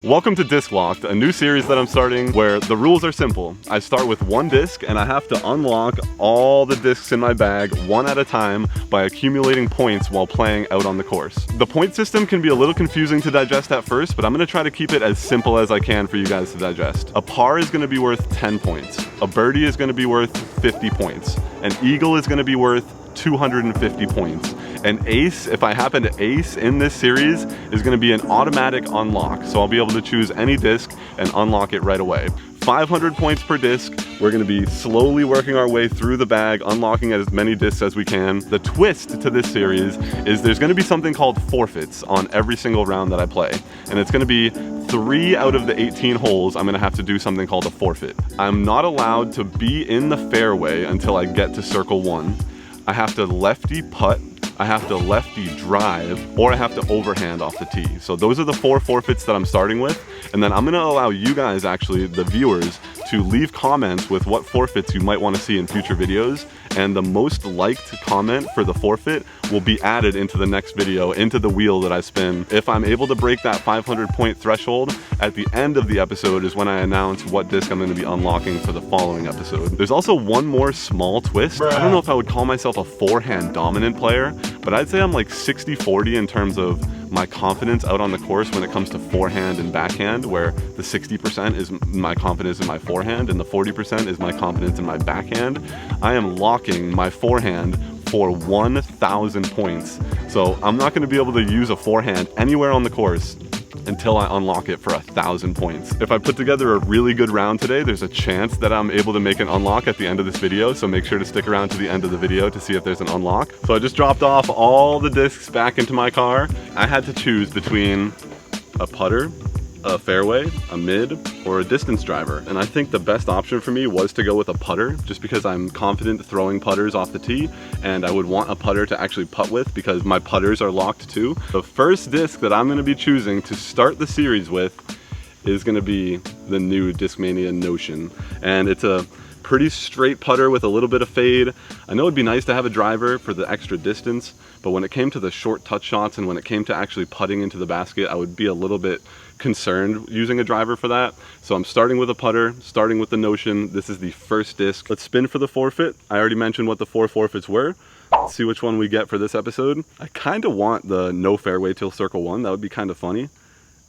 Welcome to Disc Locked, a new series that I'm starting where the rules are simple. I start with one disc and I have to unlock all the discs in my bag one at a time by accumulating points while playing out on the course. The point system can be a little confusing to digest at first, but I'm going to try to keep it as simple as I can for you guys to digest. A par is going to be worth 10 points. A birdie is going to be worth 50 points. An eagle is going to be worth 250 points. An ace, if I happen to ace in this series, is going to be an automatic unlock. So I'll be able to choose any disc and unlock it right away. 500 points per disc. We're going to be slowly working our way through the bag, unlocking as many discs as we can. The twist to this series is there's going to be something called forfeits on every single round that I play. And it's going to be 3 out of the 18 holes, I'm going to have to do something called a forfeit. I'm not allowed to be in the fairway until I get to circle 1. I have to lefty putt, I have to lefty drive, or I have to overhand off the tee. So those are the 4 forfeits that I'm starting with. And then I'm gonna allow you guys, actually, the viewers, to leave comments with what forfeits you might want to see in future videos. And the most liked comment for the forfeit will be added into the next video, into the wheel that I spin. If I'm able to break that 500 point threshold, at the end of the episode is when I announce what disc I'm going to be unlocking for the following episode. There's also one more small twist. I don't know if I would call myself a forehand dominant player, but I'd say I'm like 60-40 in terms of my confidence out on the course when it comes to forehand and backhand, where the 60% is my confidence in my forehand and the 40% is my confidence in my backhand. I am locking my forehand for 1,000 points. So I'm not going to be able to use a forehand anywhere on the course until I unlock it for 1,000 points. If I put together a really good round today, there's a chance that I'm able to make an unlock at the end of this video, so make sure to stick around to the end of the video to see if there's an unlock. So I just dropped off all the discs back into my car. I had to choose between a putter, a fairway, a mid, or a distance driver. And I think the best option for me was to go with a putter, just because I'm confident throwing putters off the tee, and I would want a putter to actually putt with because my putters are locked too. The first disc that I'm going to be choosing to start the series with is going to be the new Discmania Notion. And it's a pretty straight putter with a little bit of fade. I know it'd be nice to have a driver for the extra distance, but when it came to the short touch shots and when it came to actually putting into the basket, I would be a little bit concerned using a driver for that. So I'm starting with a putter, starting with the Notion. This is the first disc. Let's spin for the forfeit. I already mentioned what the 4 forfeits were. Let's see which one we get for this episode. I kind of want the no fairway till circle 1. That would be kind of funny.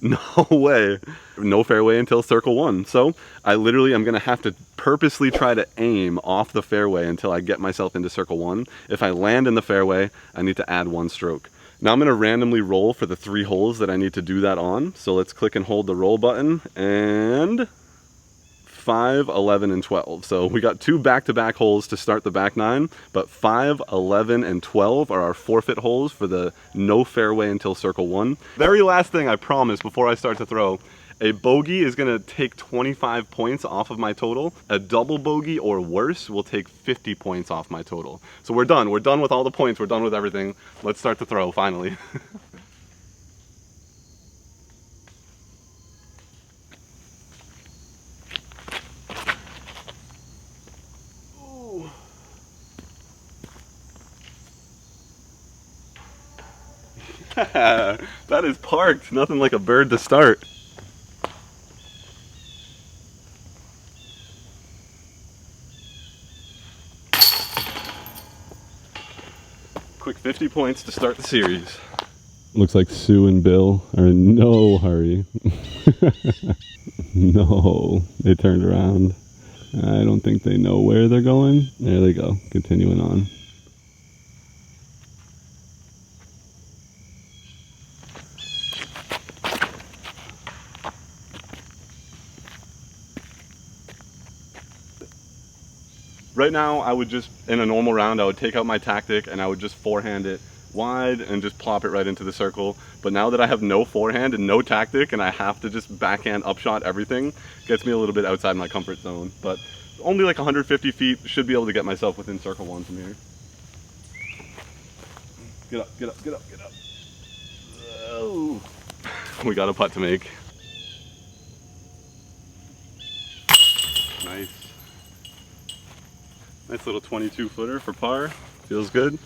No way. No fairway until circle 1. So I literally am going to have to purposely try to aim off the fairway until I get myself into circle 1. If I land in the fairway, I need to add 1 stroke. Now I'm going to randomly roll for the 3 holes that I need to do that on. So let's click and hold the roll button, and 5, 11, and 12. So we got 2 back-to-back holes to start the back 9, but 5, 11, and 12 are our forfeit holes for the no fairway until circle 1. Very last thing I promise before I start to throw. A bogey is going to take 25 points off of my total. A double bogey or worse will take 50 points off my total. So we're done. We're done with all the points. We're done with everything. Let's start to throw, finally. That is parked. Nothing like a bird to start. Quick 50 points to start the series. Looks like Sue and Bill are in no hurry. No, they turned around. I don't think they know where they're going. There they go, continuing on. Right now, I would just, in a normal round, I would take out my tactic and I would just forehand it wide and just plop it right into the circle. But now that I have no forehand and no tactic and I have to just backhand upshot everything, gets me a little bit outside my comfort zone. But only like 150 feet, should be able to get myself within circle 1 from here. Get up, get up, get up, get up. Oh. We got a putt to make. Nice. Nice little 22 footer for par. Feels good.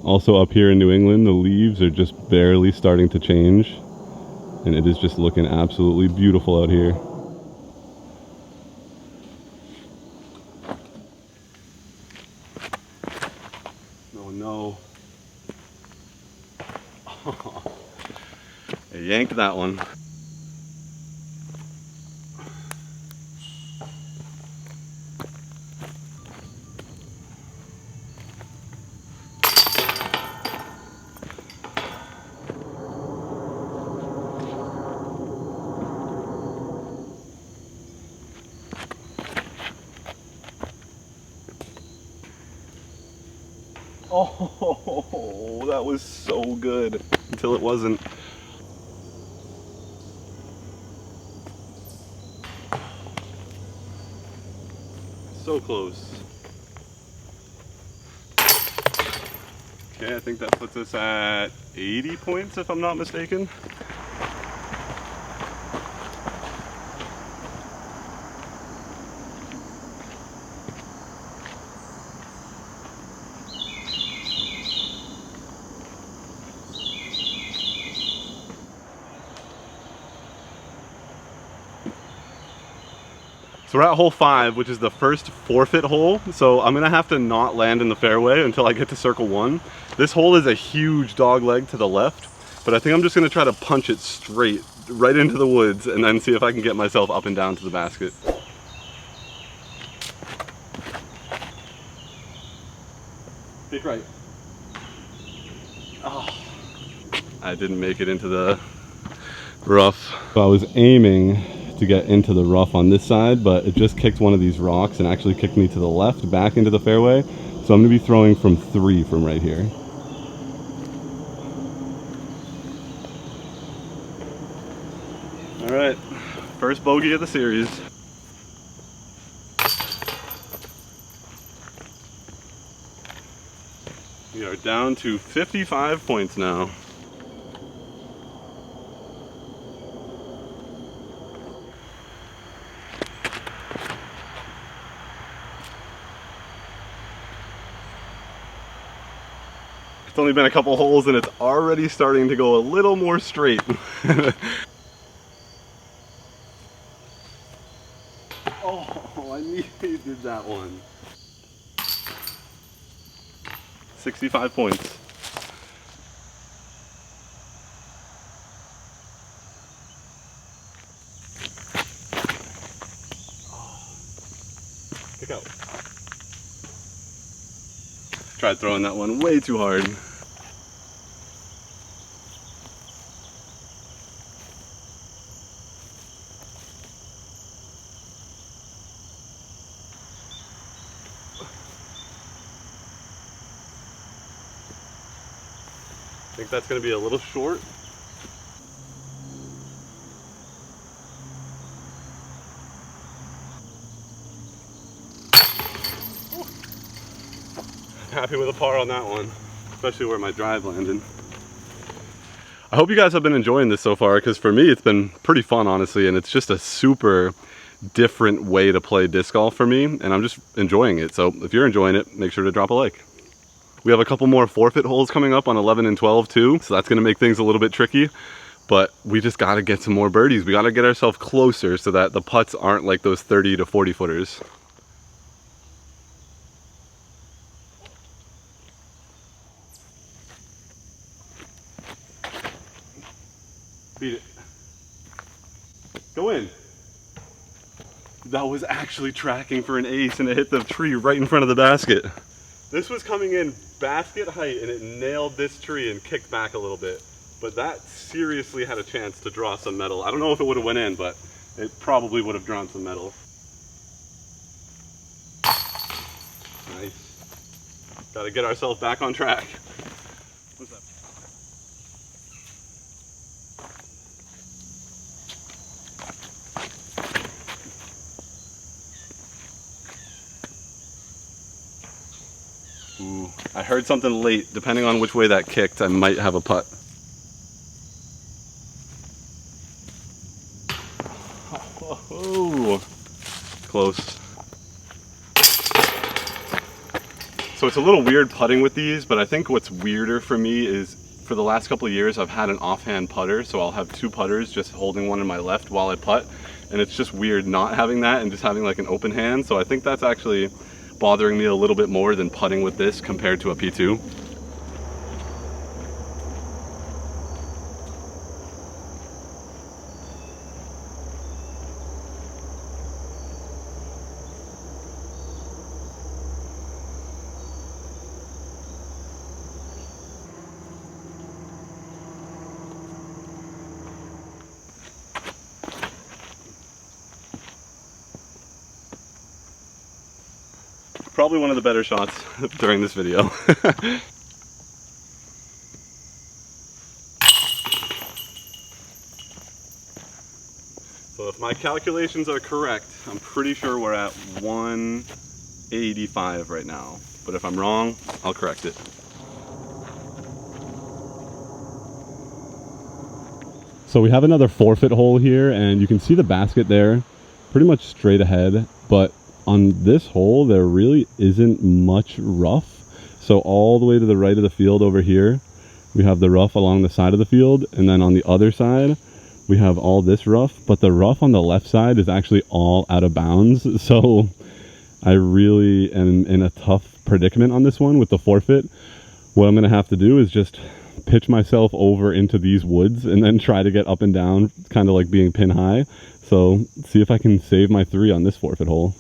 Also up here in New England, the leaves are just barely starting to change. and it is just looking absolutely beautiful out here. Oh no. I yanked that one. Oh, that was so good until it wasn't. So close. Okay, I think that puts us at 80 points if I'm not mistaken. So we're at hole 5, which is the first forfeit hole. So I'm gonna have to not land in the fairway until I get to circle 1. This hole is a huge dog leg to the left, but I think I'm just gonna try to punch it straight right into the woods and then see if I can get myself up and down to the basket. Pick right. Oh, I didn't make it into the rough. So I was aiming to get into the rough on this side, but it just kicked one of these rocks and actually kicked me to the left back into the fairway. So I'm gonna be throwing from 3 from right here. All right, first bogey of the series. We are down to 55 points now. It's only been a couple holes and it's already starting to go a little more straight. Oh, I needed that one. 65 points. Pick out. Tried throwing that one way too hard. I think that's going to be a little short. Happy with a par on that one, especially where my drive landed. I hope you guys have been enjoying this so far, because for me it's been pretty fun, honestly, and it's just a super different way to play disc golf for me, and I'm just enjoying it. So if you're enjoying it, make sure to drop a like. We have a couple more forfeit holes coming up on 11 and 12 too, so that's going to make things a little bit tricky, but we just got to get some more birdies. We got to get ourselves closer so that the putts aren't like those 30 to 40 footers. Beat it. Go in. That was actually tracking for an ace and it hit the tree right in front of the basket. This was coming in basket height and it nailed this tree and kicked back a little bit. But that seriously had a chance to draw some metal. I don't know if it would have went in, but it probably would have drawn some metal. Nice. Got to get ourselves back on track. What's that? Ooh, I heard something late. Depending on which way that kicked, I might have a putt. Oh, close. So it's a little weird putting with these, but I think what's weirder for me is for the last couple of years, I've had an offhand putter, so I'll have two putters just holding one in my left while I putt. And it's just weird not having that and just having like an open hand. So I think that's actually bothering me a little bit more than putting with this compared to a P2. Probably one of the better shots during this video. So if my calculations are correct, I'm pretty sure we're at 185 right now. But if I'm wrong, I'll correct it. So we have another forfeit hole here, and you can see the basket there pretty much straight ahead, but on this hole there really isn't much rough. So all the way to the right of the field over here we have the rough along the side of the field, and then on the other side we have all this rough, but the rough on the left side is actually all out of bounds. So I really am in a tough predicament on this one with the forfeit. What I'm gonna have to do is just pitch myself over into these woods and then try to get up and down, kind of like being pin high. So see if I can save my 3 on this forfeit hole.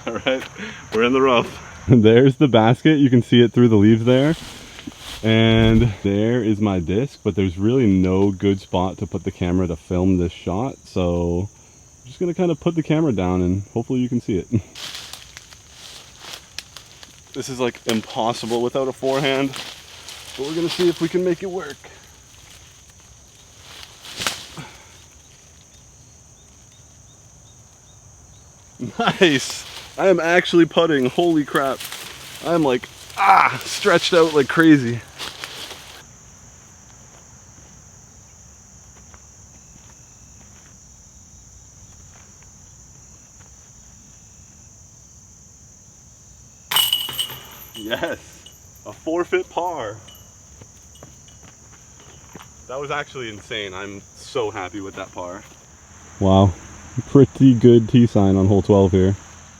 All right, we're in the rough. There's the basket. You can see it through the leaves there. And there is my disc, but there's really no good spot to put the camera to film this shot. So I'm just gonna kind of put the camera down and hopefully you can see it. This is like impossible without a forehand, but we're gonna see if we can make it work. Nice! I am actually putting, holy crap. I'm like, stretched out like crazy. Yes, a forfeit par. That was actually insane. I'm so happy with that par. Wow, pretty good tee sign on hole 12 here.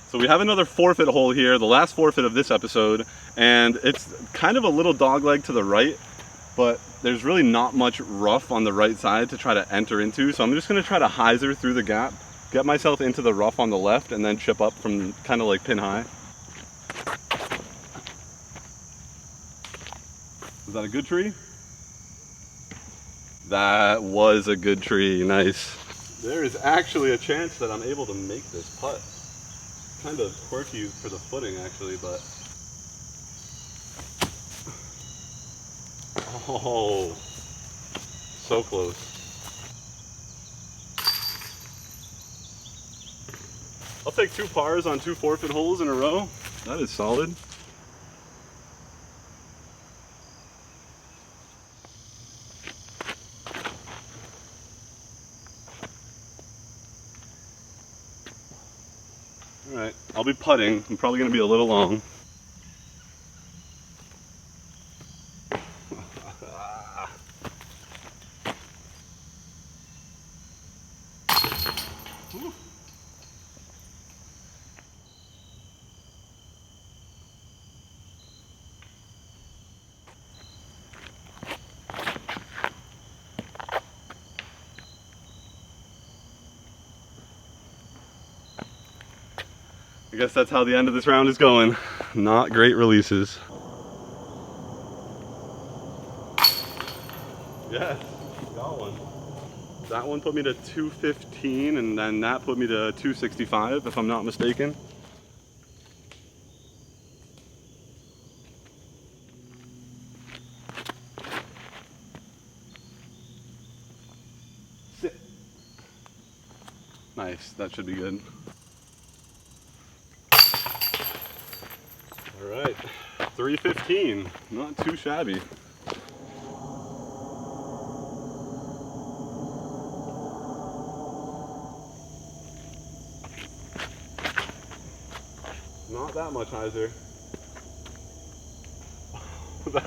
So we have another forfeit hole here, the last forfeit of this episode, and it's kind of a little dogleg to the right, but there's really not much rough on the right side to try to enter into. So I'm just gonna try to hyzer through the gap, get myself into the rough on the left, and then chip up from kind of like pin high. Was that a good tree? That was a good tree, nice. There is actually a chance that I'm able to make this putt. Kind of quirky for the footing actually, but oh, so close. I'll take 2 pars on 2 forfeit holes in a row. That is solid. All right, I'll be putting. I'm probably gonna be a little long. I guess that's how the end of this round is going. Not great releases. Yes, got one. That one put me to 215, and then that put me to 265, if I'm not mistaken. Sit. Nice, that should be good. All right, 315, not too shabby. Not that much hyzer.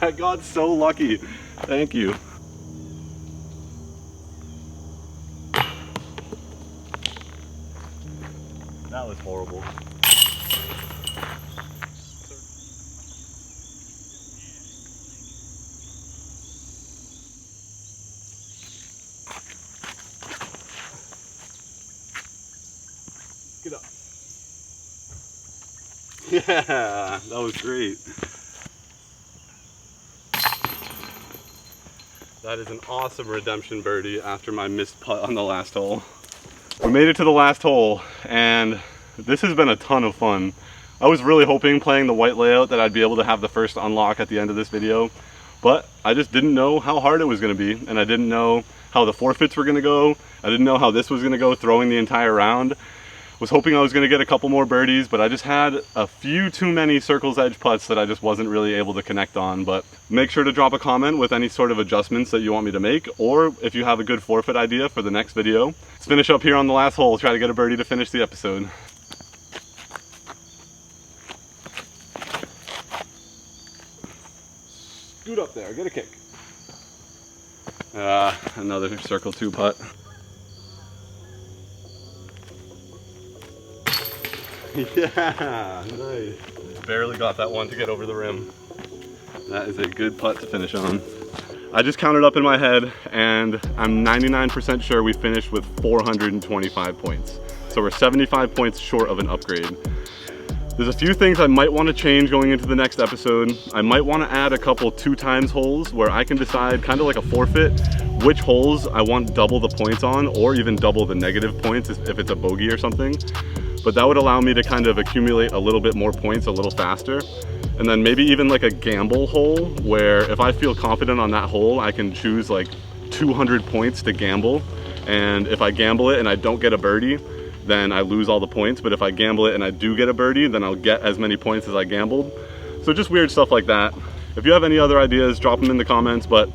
That got so lucky. Thank you. That was horrible. Get up. Yeah, that was great. That is an awesome redemption birdie after my missed putt on the last hole. We made it to the last hole, and this has been a ton of fun. I was really hoping playing the white layout that I'd be able to have the first unlock at the end of this video, but I just didn't know how hard it was going to be, and I didn't know how the forfeits were going to go. I didn't know how this was going to go throwing the entire round. Was hoping I was going to get a couple more birdies, but I just had a few too many circle's edge putts that I just wasn't really able to connect on. But make sure to drop a comment with any sort of adjustments that you want me to make, or if you have a good forfeit idea for the next video. Let's finish up here on the last hole, try to get a birdie to finish the episode. Scoot up there, get a kick. Another circle 2 putt. Yeah, nice. Barely got that one to get over the rim. That is a good putt to finish on. I just counted up in my head, and I'm 99% sure we finished with 425 points. So we're 75 points short of an upgrade. There's a few things I might want to change going into the next episode. I might want to add a couple 2x holes where I can decide, kind of like a forfeit, which holes I want double the points on, or even double the negative points if it's a bogey or something. But that would allow me to kind of accumulate a little bit more points a little faster. And then maybe even like a gamble hole where if I feel confident on that hole, I can choose like 200 points to gamble. And if I gamble it and I don't get a birdie, then I lose all the points. But if I gamble it and I do get a birdie, then I'll get as many points as I gambled. So just weird stuff like that. If you have any other ideas, drop them in the comments, but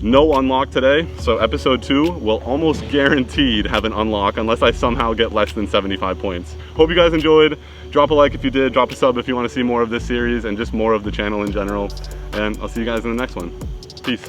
no unlock today. So episode 2 will almost guaranteed have an unlock unless I somehow get less than 75 points. Hope you guys enjoyed. Drop a like if you did, drop a sub if you want to see more of this series and just more of the channel in general. And I'll see you guys in the next one. Peace.